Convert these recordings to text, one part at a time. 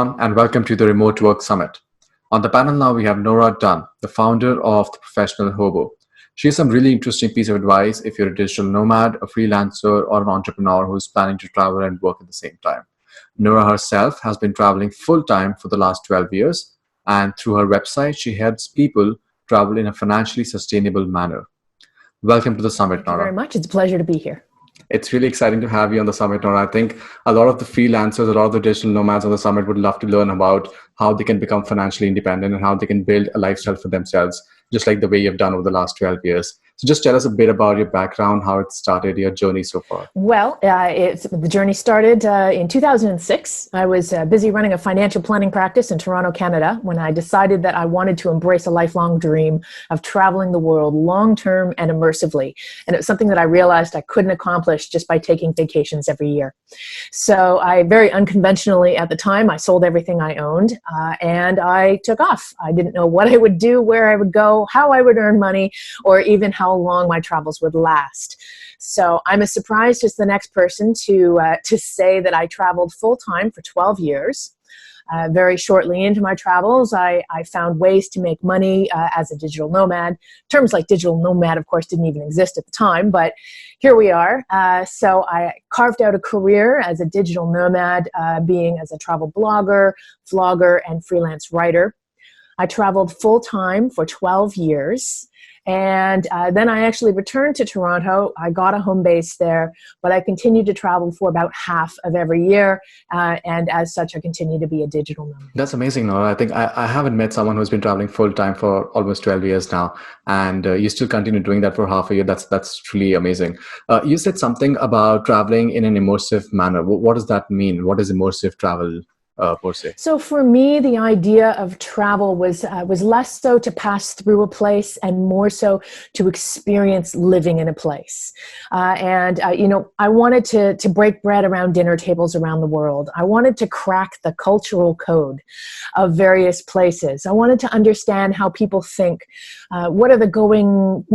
everyone, and welcome to the Remote Work Summit. On the panel now, we have Nora Dunn, the founder of the professional Hobo. She has some really interesting piece of advice if you're a digital nomad, a freelancer, or an entrepreneur who's planning to travel and work at the same time. Nora herself has been traveling full-time for the last 12 years, and through her website, she helps people travel in a financially sustainable manner. Welcome to the summit, Thank you Nora. very much. It's a pleasure to be here. It's really exciting to have you on the summit, Nora. I think a lot of the freelancers, a lot of the digital nomads on the summit would love to learn about how they can become financially independent and how they can build a lifestyle for themselves, just like the way you've done over the last 12 years. So just tell us a bit about your background, how it started, your journey so far. Well, the journey started in 2006. I was busy running a financial planning practice in Toronto, Canada, when I decided that I wanted to embrace a lifelong dream of traveling the world long-term and immersively. And it was something that I realized I couldn't accomplish just by taking vacations every year. So I very unconventionally at the time, I sold everything I owned and I took off. I didn't know what I would do, where I would go, how I would earn money, or even how long my travels would last. So I'm as surprised as the next person to say that I traveled full-time for 12 years. Very shortly into my travels, I found ways to make money as a digital nomad. Terms like digital nomad, of course, didn't even exist at the time, but here we are. So I carved out a career as a digital nomad, being as a travel blogger, vlogger, and freelance writer. I traveled full-time for 12 years. And then I actually returned to Toronto. I got a home base there, but I continued to travel for about half of every year. And as such, I continue to be a digital nomad. That's amazing, Nora. I think I haven't met someone who's been traveling full time for almost 12 years now. And you still continue doing that for half a year. That's truly amazing. You said something about traveling in an immersive manner. What does that mean? What is immersive travel? Per se. So for me, the idea of travel was less so to pass through a place and more so to experience living in a place. I wanted to break bread around dinner tables around the world. I wanted to crack the cultural code of various places. I wanted to understand how people think. What are the going,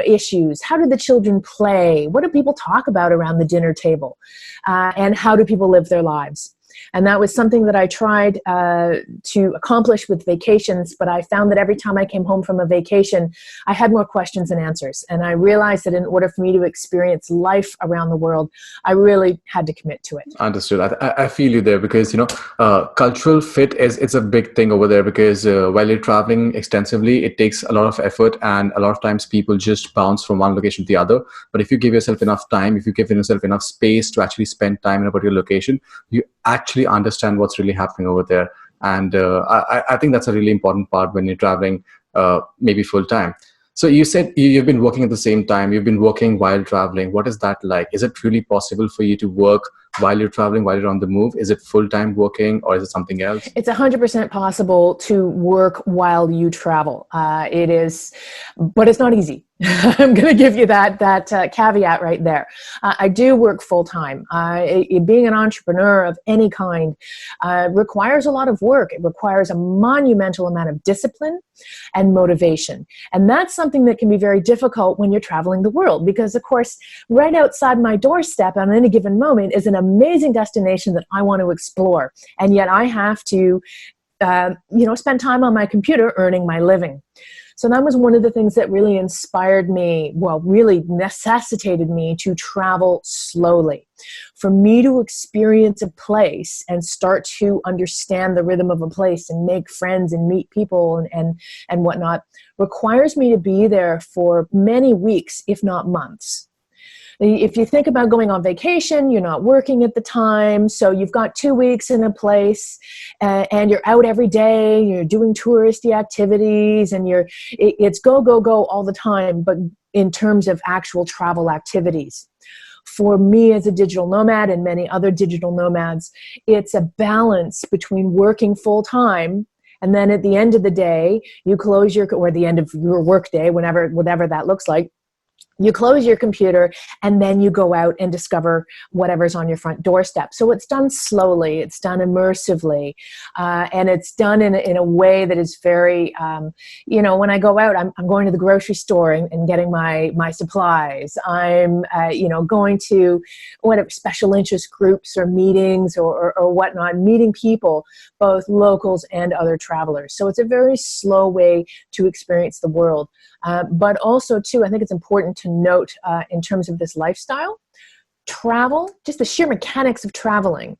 issues? How do the children play? What do people talk about around the dinner table? And how do people live their lives? And that was something that I tried to accomplish with vacations, but I found that every time I came home from a vacation, I had more questions than answers. And I realized that in order for me to experience life around the world, I really had to commit to it. Understood. I feel you there because, cultural fit it's a big thing over there because while you're traveling extensively, it takes a lot of effort and a lot of times people just bounce from one location to the other. But if you give yourself enough time, if you give yourself enough space to actually spend time in a particular location, you actually understand what's really happening over there. And I think that's a really important part when you're traveling, maybe full time. So you said you've been working at the same time, you've been working while traveling. What is that like? Is it really possible for you to work while you're traveling, while you're on the move? Is it full-time working or is it something else? It's 100% possible to work while you travel. It is, but it's not easy. I'm going to give you that caveat right there. I do work full-time. Being an entrepreneur of any kind requires a lot of work. It requires a monumental amount of discipline and motivation. And that's something that can be very difficult when you're traveling the world because, of course, right outside my doorstep on any given moment is an amazing destination that I want to explore. And yet I have to, spend time on my computer earning my living. So that was one of the things that really inspired me, really necessitated me to travel slowly. For me to experience a place and start to understand the rhythm of a place and make friends and meet people and whatnot requires me to be there for many weeks, if not months. If you think about going on vacation, you're not working at the time, so you've got 2 weeks in a place and you're out every day, you're doing touristy activities and it's go, go, go all the time, but in terms of actual travel activities. For me as a digital nomad and many other digital nomads, it's a balance between working full time and then at the end of the day, you close or the end of your work day, whatever that looks like, You close your computer and then you go out and discover whatever's on your front doorstep. So it's done slowly, it's done immersively, and it's done in a way that is very, when I go out, I'm going to the grocery store and getting my supplies. I'm, going to whatever special interest groups or meetings or whatnot, meeting people, both locals and other travelers. So it's a very slow way to experience the world. But also, too, I think it's important to note in terms of this lifestyle, travel, just the sheer mechanics of traveling,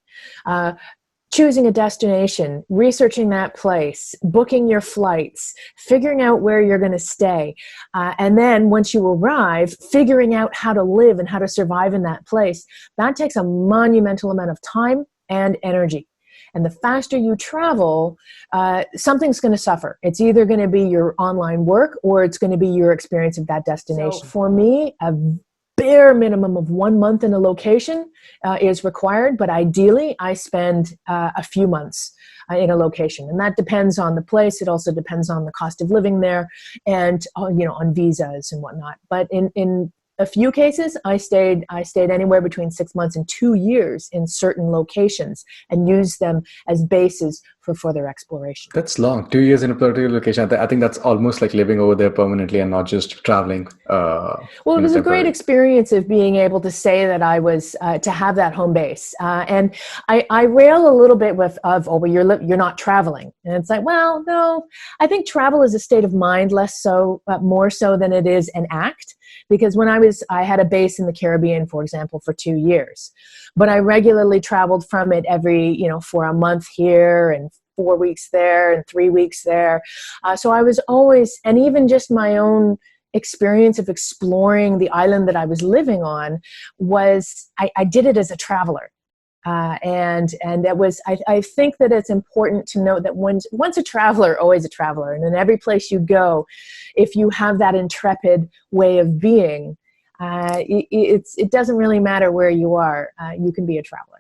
choosing a destination, researching that place, booking your flights, figuring out where you're going to stay, and then once you arrive, figuring out how to live and how to survive in that place, that takes a monumental amount of time and energy. And the faster you travel, something's going to suffer. It's either going to be your online work or it's going to be your experience of that destination. So for me, a bare minimum of 1 month in a location is required, but ideally I spend a few months in a location. And that depends on the place. It also depends on the cost of living there and, on visas and whatnot. But in a few cases, I stayed anywhere between 6 months and 2 years in certain locations and used them as bases for further exploration. That's long. 2 years in a particular location. I think that's almost like living over there permanently and not just traveling. Well, it was a great experience of being able to say that I was to have that home base. And I rail a little bit you're not traveling, and it's like, well, no. I think travel is a state of mind, more so than it is an act. Because when I had a base in the Caribbean, for example, for 2 years, but I regularly traveled from it for a month here and 4 weeks there and 3 weeks there. So I was always, and even just my own experience of exploring the island that I was living on I did it as a traveler. And it was, I think that it's important to note that once a traveler, always a traveler. And in every place you go, if you have that intrepid way of being, it doesn't really matter where you are. You can be a traveler.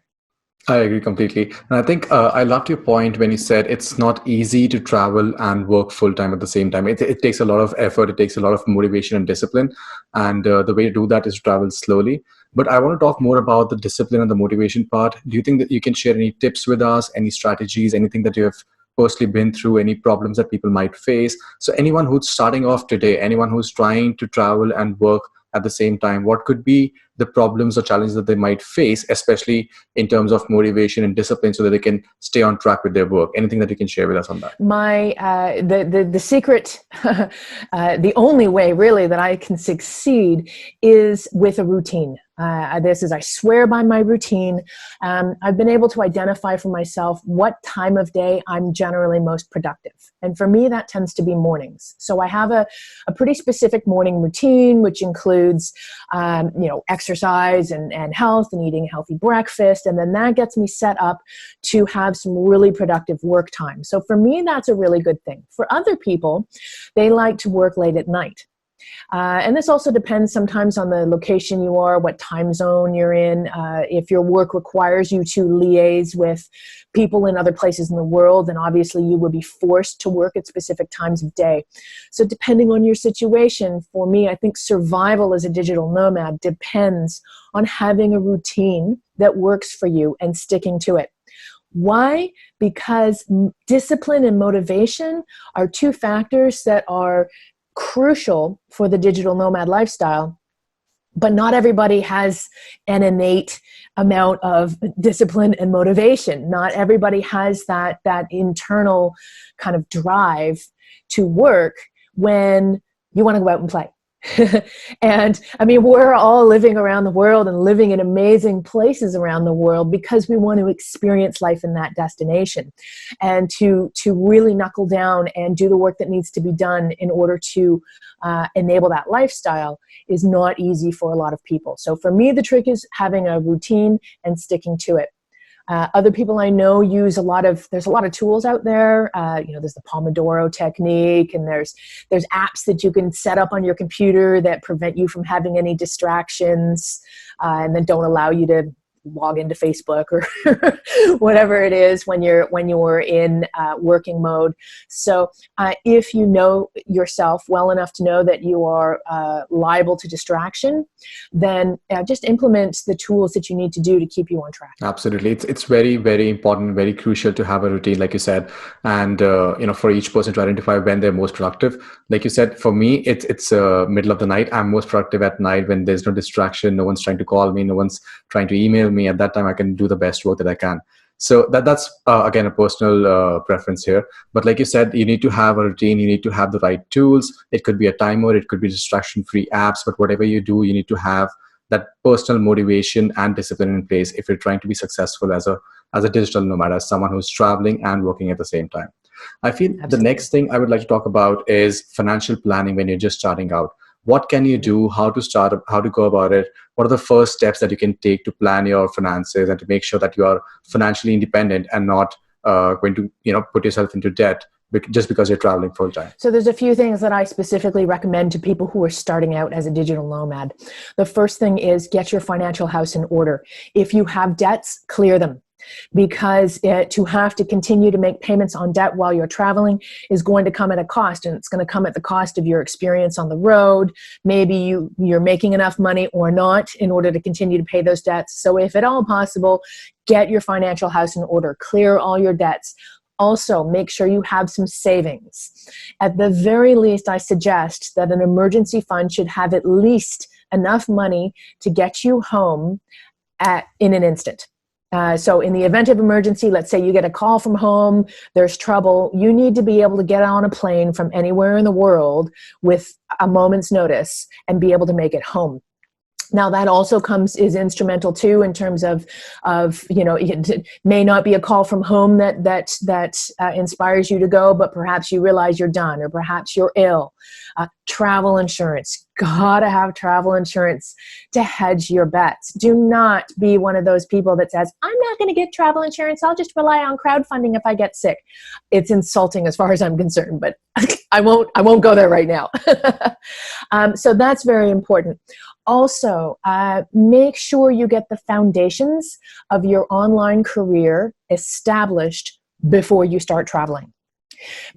I agree completely. And I think I loved your point when you said it's not easy to travel and work full time at the same time. It takes a lot of effort. It takes a lot of motivation and discipline. And the way to do that is to travel slowly. But I want to talk more about the discipline and the motivation part. Do you think that you can share any tips with us, any strategies, anything that you have personally been through, any problems that people might face? So anyone who's starting off today, anyone who's trying to travel and work at the same time, what could be the problems or challenges that they might face, especially in terms of motivation and discipline, so that they can stay on track with their work? Anything that you can share with us on that? The secret, the only way really that I can succeed is with a routine. I swear by my routine. I've been able to identify for myself what time of day I'm generally most productive. And for me, that tends to be mornings. So I have a pretty specific morning routine, which includes, exercise and health and eating a healthy breakfast. And then that gets me set up to have some really productive work time. So for me, that's a really good thing. For other people, they like to work late at night. And this also depends sometimes on the location you are, what time zone you're in. If your work requires you to liaise with people in other places in the world, then obviously you will be forced to work at specific times of day. So depending on your situation, for me, I think survival as a digital nomad depends on having a routine that works for you and sticking to it. Why? Because discipline and motivation are two factors that are crucial for the digital nomad lifestyle, but not everybody has an innate amount of discipline and motivation. Not everybody has that internal kind of drive to work when you want to go out and play. And I mean, we're all living around the world and living in amazing places around the world because we want to experience life in that destination and to really knuckle down and do the work that needs to be done in order to enable that lifestyle is not easy for a lot of people. So for me, the trick is having a routine and sticking to it. Other people I know use there's a lot of tools out there. There's the Pomodoro technique, and there's apps that you can set up on your computer that prevent you from having any distractions and then don't allow you to log into Facebook or whatever it is when you're in working mode. So if you know yourself well enough to know that you are liable to distraction, then just implement the tools that you need to do to keep you on track. Absolutely. It's very, very important, very crucial to have a routine, like you said, and for each person to identify when they're most productive. Like you said, for me, it's middle of the night. I'm most productive at night when there's no distraction, no one's trying to call me, no one's trying to email me. At that time, I can do the best work that I can. So that's again a personal preference here. But like you said, you need to have a routine. You need to have the right tools. It could be a timer. It could be distraction-free apps. But whatever you do, you need to have that personal motivation and discipline in place if you're trying to be successful as a digital nomad, as someone who's traveling and working at the same time. I feel Absolutely. the next thing I would like to talk about is financial planning when you're just starting out. What can you do? How to start? How to go about it? What are the first steps that you can take to plan your finances and to make sure that you are financially independent and not going to put yourself into debt just because you're traveling full time? So there's a few things that I specifically recommend to people who are starting out as a digital nomad. The first thing is get your financial house in order. If you have debts, clear them. Because to have to continue to make payments on debt while you're traveling is going to come at a cost, and it's going to come at the cost of your experience on the road. Maybe you're making enough money or not in order to continue to pay those debts. So if at all possible, get your financial house in order, clear all your debts. Also, make sure you have some savings. At the very least, I suggest that an emergency fund should have at least enough money to get you home in an instant. So in the event of emergency, let's say you get a call from home, there's trouble, you need to be able to get on a plane from anywhere in the world with a moment's notice and be able to make it home. Now that also is instrumental too in terms of it may not be a call from home that inspires you to go, but perhaps you realize you're done or perhaps you're ill. Travel insurance, gotta have travel insurance to hedge your bets. Do not be one of those people that says, I'm not going to get travel insurance. I'll just rely on crowdfunding if I get sick. It's insulting as far as I'm concerned, but I won't go there right now. So that's very important. Also, make sure you get the foundations of your online career established before you start traveling.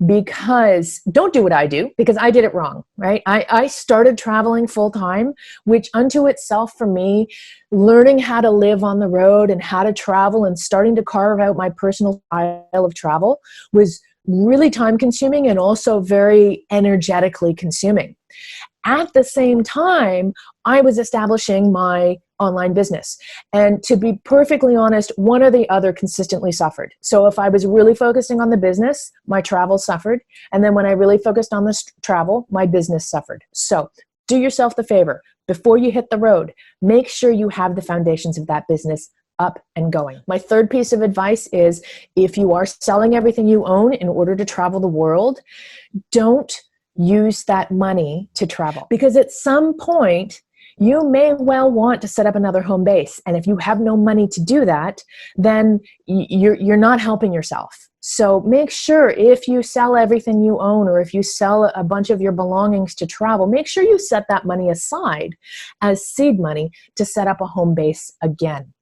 Because don't do what I do, because I did it wrong, right? I started traveling full time, which unto itself for me, learning how to live on the road and how to travel and starting to carve out my personal style of travel was really time consuming and also very energetically consuming. At the same time, I was establishing my online business. And to be perfectly honest, one or the other consistently suffered. So if I was really focusing on the business, my travel suffered. And then when I really focused on the travel, my business suffered. So do yourself the favor. Before you hit the road, make sure you have the foundations of that business up and going. My third piece of advice is if you are selling everything you own in order to travel the world, don't use that money to travel. Because at some point, you may well want to set up another home base. And if you have no money to do that, then you're not helping yourself. So make sure if you sell everything you own or if you sell a bunch of your belongings to travel, make sure you set that money aside as seed money to set up a home base again.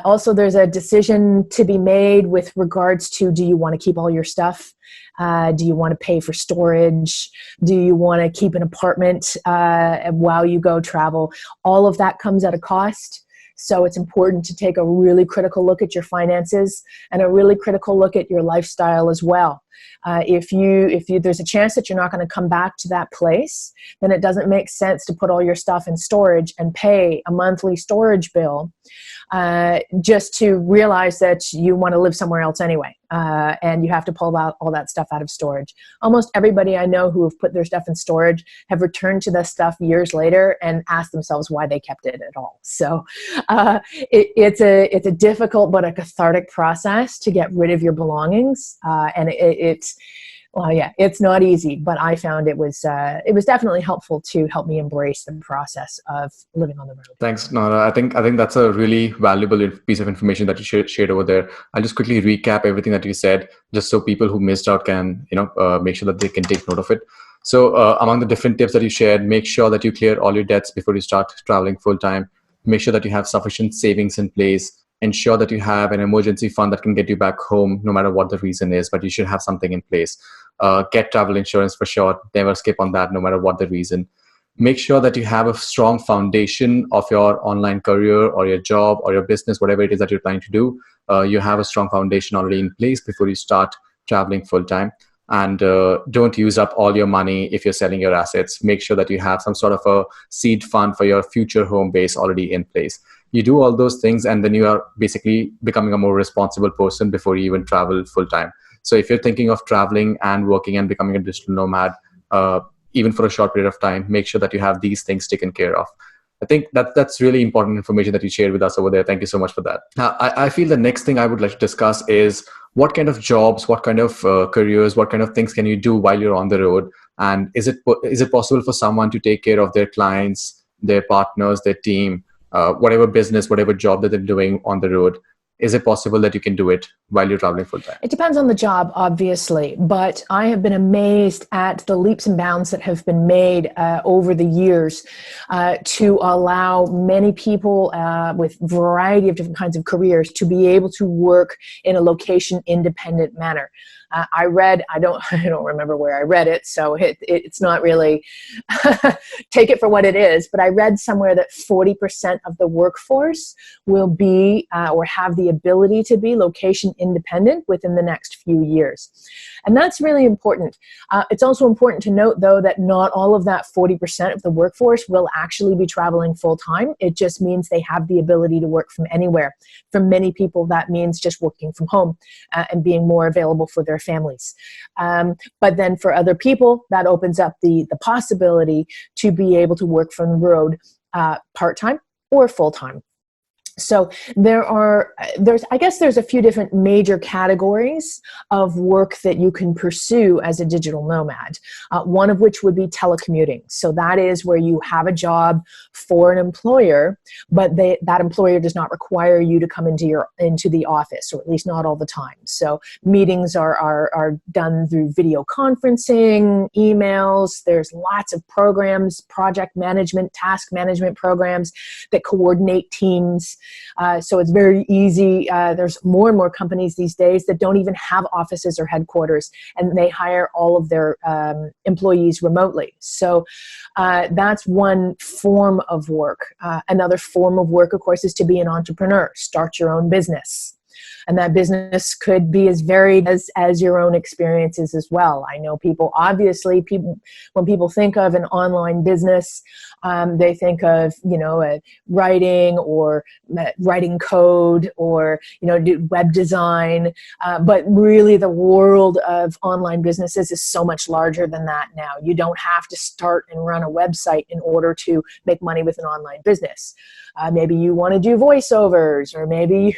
Also, there's a decision to be made with regards to, do you want to keep all your stuff? Do you want to pay for storage? Do you want to keep an apartment while you go travel? All of that comes at a cost. So it's important to take a really critical look at your finances and a really critical look at your lifestyle as well. If there's a chance that you're not going to come back to that place, then it doesn't make sense to put all your stuff in storage and pay a monthly storage bill just to realize that you want to live somewhere else anyway. And you have to pull out all that stuff out of storage. Almost everybody I know who have put their stuff in storage have returned to the stuff years later and asked themselves why they kept it at all. So it's a difficult but a cathartic process to get rid of your belongings. And it's not easy, but I found it was definitely helpful to help me embrace the process of living on the road. Thanks, Nora. I think that's a really valuable piece of information that you shared over there. I'll just quickly recap everything that you said, just so people who missed out can make sure that they can take note of it. So among the different tips that you shared, make sure that you clear all your debts before you start traveling full time. make sure that you have sufficient savings in place, ensure that you have an emergency fund that can get you back home no matter what the reason is, but you should have something in place. Get travel insurance for sure. Never skip on that no matter what the reason. Make sure that you have a strong foundation of your online career or your job or your business, whatever it is that you're trying to do. You have a strong foundation already in place before you start traveling full time. And don't use up all your money if you're selling your assets. Make sure that you have some sort of a seed fund for your future home base already in place. You do all those things, and then you are basically becoming a more responsible person before you even travel full time. So if you're thinking of traveling and working and becoming a digital nomad, even for a short period of time, make sure that you have these things taken care of. I think that's really important information that you shared with us over there. Thank you so much for that. Now, I feel the next thing I would like to discuss is what kind of jobs, what kind of careers, what kind of things can you do while you're on the road? And is it possible for someone to take care of their clients, their partners, their team, whatever business, whatever job that they're doing on the road? Is it possible that you can do it while you're traveling full time? It depends on the job, obviously, but I have been amazed at the leaps and bounds that have been made over the years to allow many people with a variety of different kinds of careers to be able to work in a location-independent manner. I read, I don't remember where I read it, so it's not really take it for what it is, but I read somewhere that 40% of the workforce will be or have the ability to be location independent within the next few years. And that's really important. It's also important to note, though, that not all of that 40% of the workforce will actually be traveling full time. It just means they have the ability to work from anywhere. For many people, that means just working from home and being more available for their families. But then for other people, that opens up the possibility to be able to work from the road part-time or full-time. So I guess there's a few different major categories of work that you can pursue as a digital nomad. One of which would be telecommuting. So that is where you have a job for an employer, but that employer does not require you to come into the office, or at least not all the time. So meetings are done through video conferencing, emails. There's lots of programs, project management, task management programs that coordinate teams. So it's very easy. There's more and more companies these days that don't even have offices or headquarters, and they hire all of their employees remotely. So that's one form of work. Another form of work, of course, is to be an entrepreneur, start your own business. And that business could be as varied as your own experiences as well. I know obviously, when people think of an online business, they think of, writing or writing code or, do web design. But really the world of online businesses is so much larger than that now. You don't have to start and run a website in order to make money with an online business. Maybe you want to do voiceovers, or maybe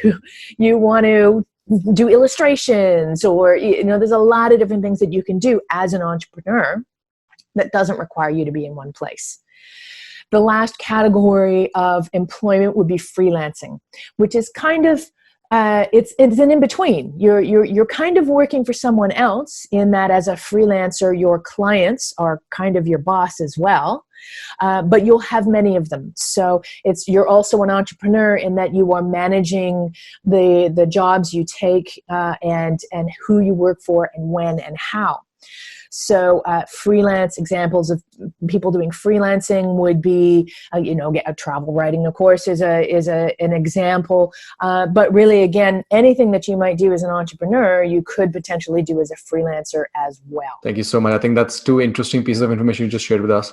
you want to do illustrations, or there's a lot of different things that you can do as an entrepreneur that doesn't require you to be in one place. The last category of employment would be freelancing, which is kind of it's an in-between. You're kind of working for someone else, in that as a freelancer, your clients are kind of your boss as well. But you'll have many of them. So you're also an entrepreneur in that you are managing the jobs you take and who you work for and when and how. So freelance examples of people doing freelancing would be, travel writing, of course, is an example. But really, again, anything that you might do as an entrepreneur, you could potentially do as a freelancer as well. Thank you so much. I think that's two interesting pieces of information you just shared with us.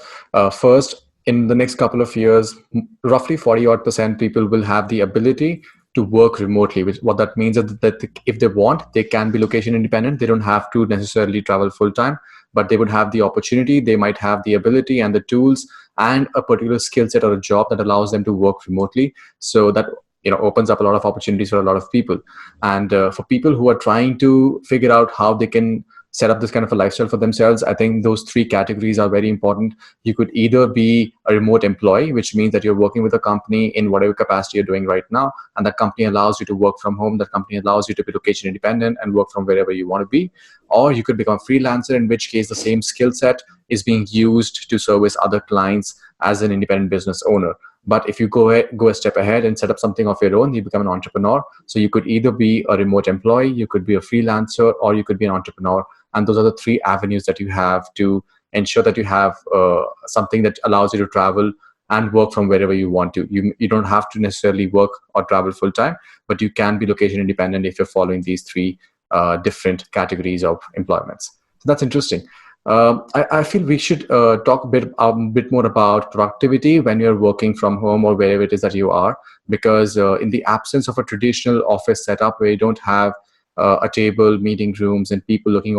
First, in the next couple of years, roughly 40% people will have the ability to work remotely, which what that means is that if they want, they can be location independent. They don't have to necessarily travel full time, but they would have the opportunity. They might have the ability and the tools and a particular skill set or a job that allows them to work remotely. So that opens up a lot of opportunities for a lot of people. And for people who are trying to figure out how they can set up this kind of a lifestyle for themselves, I think those three categories are very important. You could either be a remote employee, which means that you're working with a company in whatever capacity you're doing right now, and that company allows you to work from home. That company allows you to be location independent and work from wherever you want to be. Or you could become a freelancer, in which case the same skill set is being used to service other clients as an independent business owner. But if you go a step ahead and set up something of your own, you become an entrepreneur. So you could either be a remote employee, you could be a freelancer, or you could be an entrepreneur. And those are the three avenues that you have to ensure that you have something that allows you to travel and work from wherever you want to. You don't have to necessarily work or travel full time, but you can be location independent if you're following these three different categories of employments. So that's interesting. I feel we should talk a bit more about productivity when you're working from home or wherever it is that you are, because in the absence of a traditional office setup where you don't have a table, meeting rooms, and people looking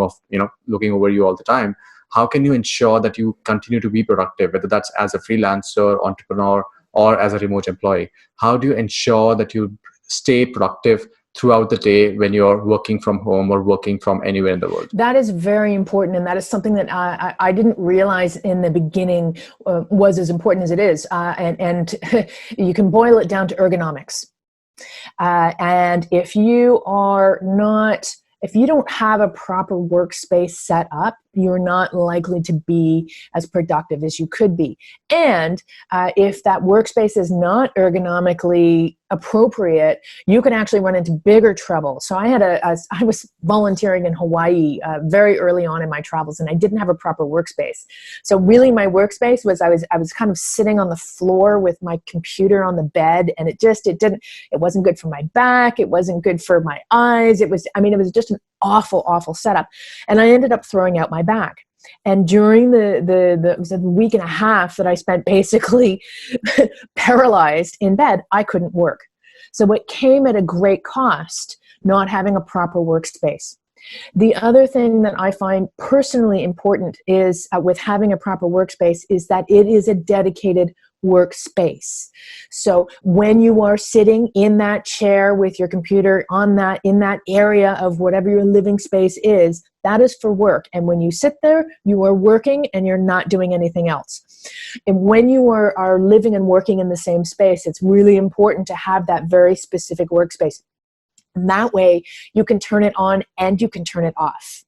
over you all the time, how can you ensure that you continue to be productive, whether that's as a freelancer, entrepreneur, or as a remote employee? How do you ensure that you stay productive throughout the day when you're working from home or working from anywhere in the world? That is very important, and that is something that I didn't realize in the beginning was as important as it is. And you can boil it down to ergonomics. And if you don't have a proper workspace set up, you're not likely to be as productive as you could be. And if that workspace is not ergonomically appropriate, you can actually run into bigger trouble. So I was volunteering in Hawaii very early on in my travels, and I didn't have a proper workspace. So really my workspace was, I was kind of sitting on the floor with my computer on the bed, and it wasn't good for my back. It wasn't good for my eyes. It was just an awful setup. And I ended up throwing out my back. And during the week and a half that I spent basically paralyzed in bed, I couldn't work. So it came at a great cost, not having a proper workspace. The other thing that I find personally important is with having a proper workspace is that it is a dedicated workspace. So when you are sitting in that chair with your computer in that area of whatever your living space is, that is for work. And when you sit there, you are working and you're not doing anything else. And when you are living and working in the same space, it's really important to have that very specific workspace. And that way you can turn it on and you can turn it off.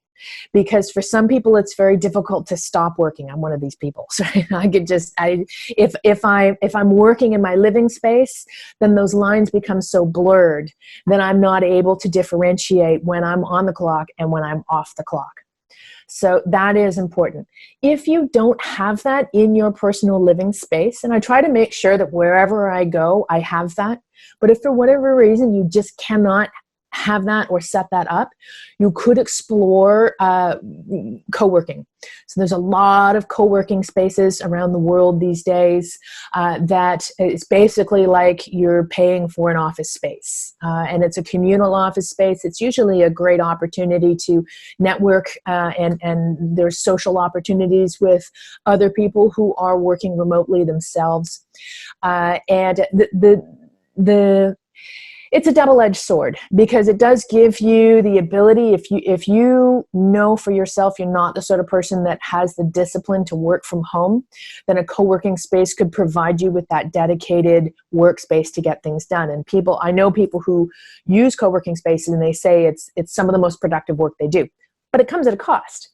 Because for some people, it's very difficult to stop working. I'm one of these people. So if I'm working in my living space, then those lines become so blurred that I'm not able to differentiate when I'm on the clock and when I'm off the clock. So that is important. If you don't have that in your personal living space, and I try to make sure that wherever I go, I have that. But if for whatever reason you just cannot have that or set that up, you could explore co-working. So there's a lot of co-working spaces around the world these days that is basically like you're paying for an office space. And it's a communal office space. It's usually a great opportunity to network and there's social opportunities with other people who are working remotely themselves. And it's a double-edged sword because it does give you the ability, if you know for yourself you're not the sort of person that has the discipline to work from home, then a co-working space could provide you with that dedicated workspace to get things done. And I know people who use co-working spaces and they say it's some of the most productive work they do, but it comes at a cost.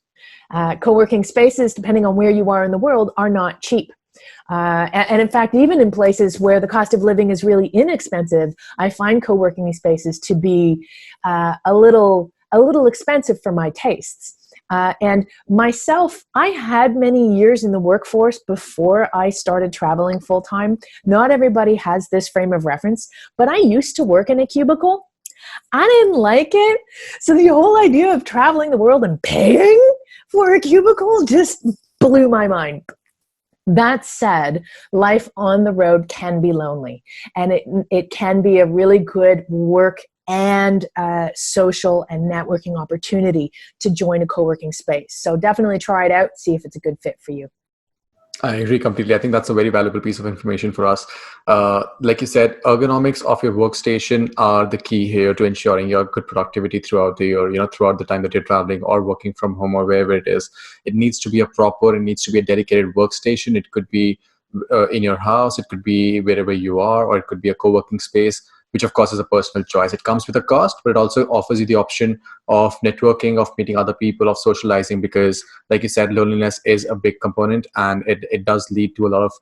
Co-working spaces, depending on where you are in the world, are not cheap. And in fact, even in places where the cost of living is really inexpensive, I find co-working spaces to be a little expensive for my tastes. And myself, I had many years in the workforce before I started traveling full-time. Not everybody has this frame of reference, but I used to work in a cubicle. I didn't like it. So the whole idea of traveling the world and paying for a cubicle just blew my mind. That said, life on the road can be lonely, and it can be a really good work and social and networking opportunity to join a co-working space. So definitely try it out, see if it's a good fit for you. I agree completely. I think that's a very valuable piece of information for us. Like you said, ergonomics of your workstation are the key here to ensuring your good productivity throughout the year, throughout the time that you're traveling or working from home or wherever it is. It needs to be it needs to be a dedicated workstation. It could be in your house, it could be wherever you are, or it could be a co-working space, which of course is a personal choice. It comes with a cost, but it also offers you the option of networking, of meeting other people, of socializing, because like you said, loneliness is a big component and it does lead to a lot of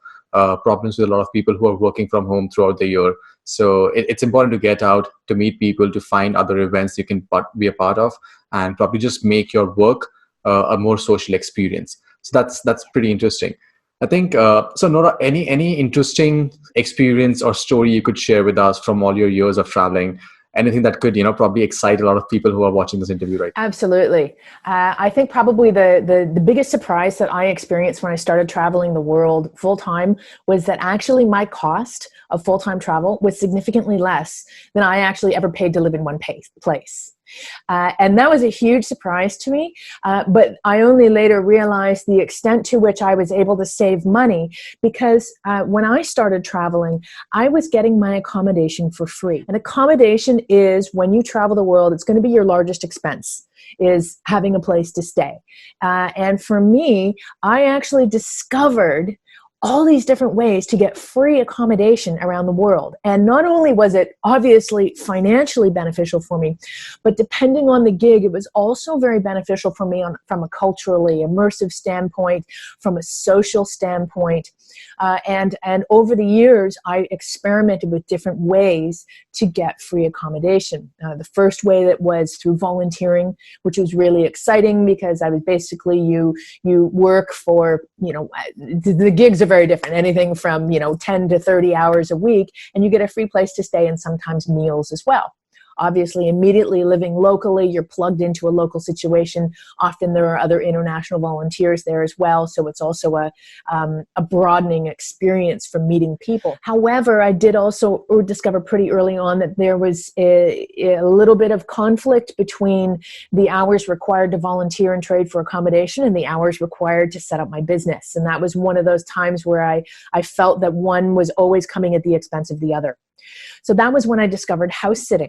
problems with a lot of people who are working from home throughout the year. So it's important to get out, to meet people, to find other events you can be a part of, and probably just make your work a more social experience. So that's pretty interesting. I think so. Nora, any interesting experience or story you could share with us from all your years of traveling? Anything that could, probably excite a lot of people who are watching this interview right now? Absolutely. I think probably the biggest surprise that I experienced when I started traveling the world full time was that actually my cost of full time travel was significantly less than I actually ever paid to live in one place. And that was a huge surprise to me. But I only later realized the extent to which I was able to save money, because when I started traveling, I was getting my accommodation for free. And accommodation is, when you travel the world, it's going to be your largest expense, is having a place to stay. And for me, I actually discovered all these different ways to get free accommodation around the world. And not only was it obviously financially beneficial for me, but depending on the gig, it was also very beneficial for me from a culturally immersive standpoint, from a social standpoint. And over the years, I experimented with different ways to get free accommodation. The first way that was through volunteering, which was really exciting, because I was basically, you work for, the gigs are very different, anything from 10 to 30 hours a week, and you get a free place to stay and sometimes meals as well. Obviously, immediately living locally, you're plugged into a local situation. Often there are other international volunteers there as well, so it's also a broadening experience for meeting people. However, I did also discover pretty early on that there was a little bit of conflict between the hours required to volunteer and trade for accommodation and the hours required to set up my business. And that was one of those times where I felt that one was always coming at the expense of the other. So that was when I discovered house sitting.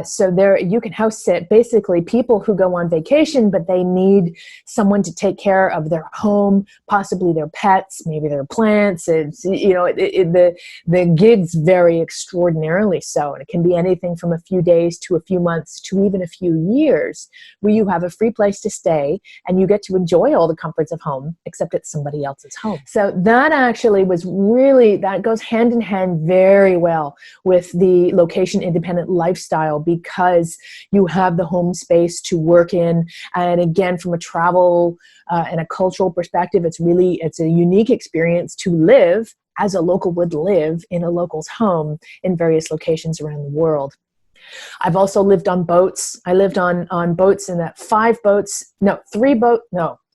So there you can house sit basically people who go on vacation, but they need someone to take care of their home, possibly their pets, maybe their plants. It's, the gigs vary extraordinarily so. And it can be anything from a few days to a few months to even a few years, where you have a free place to stay and you get to enjoy all the comforts of home, except it's somebody else's home. So that actually that goes hand in hand very well with the location independent lifestyle, because you have the home space to work in. And again, from a travel and a cultural perspective, it's a unique experience to live as a local would live in a local's home in various locations around the world. I've also lived on boats. I lived on boats in that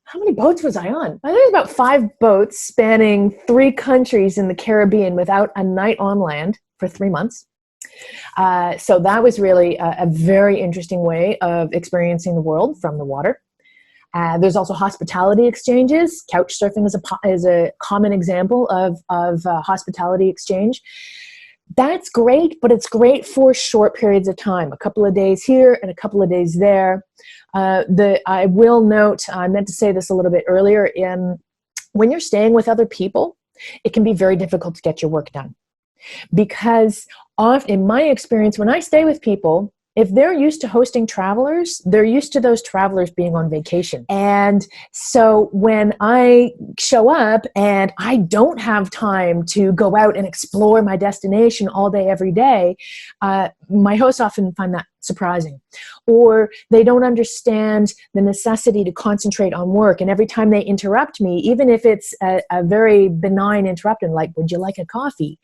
how many boats was I on? I think it was about 5 boats spanning 3 countries in the Caribbean without a night on land for 3 months. So that was really a very interesting way of experiencing the world from the water. There's also hospitality exchanges. Couch surfing is a common example of hospitality exchange. That's great, but it's great for short periods of time, a couple of days here and a couple of days there. I will note, I meant to say this a little bit earlier, when you're staying with other people, it can be very difficult to get your work done. Because in my experience, when I stay with people, if they're used to hosting travelers, they're used to those travelers being on vacation. And so when I show up and I don't have time to go out and explore my destination all day, every day, my hosts often find that surprising. Or they don't understand the necessity to concentrate on work. And every time they interrupt me, even if it's a very benign interruption, like, would you like a coffee?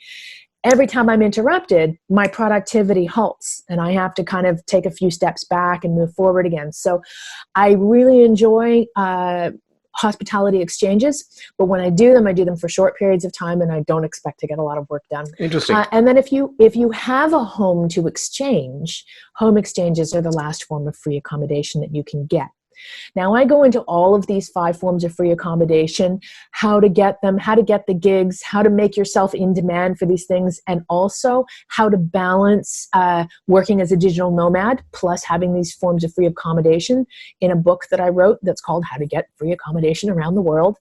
Every time I'm interrupted, my productivity halts and I have to kind of take a few steps back and move forward again. So I really enjoy hospitality exchanges, but when I do them for short periods of time and I don't expect to get a lot of work done. Interesting. And then if you have a home to exchange, home exchanges are the last form of free accommodation that you can get. Now, I go into all of these 5 forms of free accommodation, how to get them, how to get the gigs, how to make yourself in demand for these things, and also how to balance working as a digital nomad plus having these forms of free accommodation in a book that I wrote that's called How to Get Free Accommodation Around the World.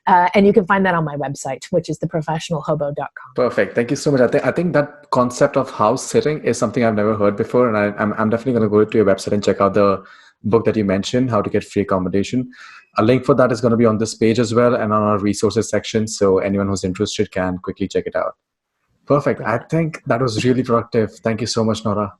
And you can find that on my website, which is theprofessionalhobo.com. Perfect. Thank you so much. I think that concept of house sitting is something I've never heard before, and I'm definitely going to go to your website and check out the book that you mentioned, How to Get Free Accommodation. A link for that is going to be on this page as well and on our resources section. So anyone who's interested can quickly check it out. Perfect. I Brilliant. think that was really productive. Thank you so much, Nora.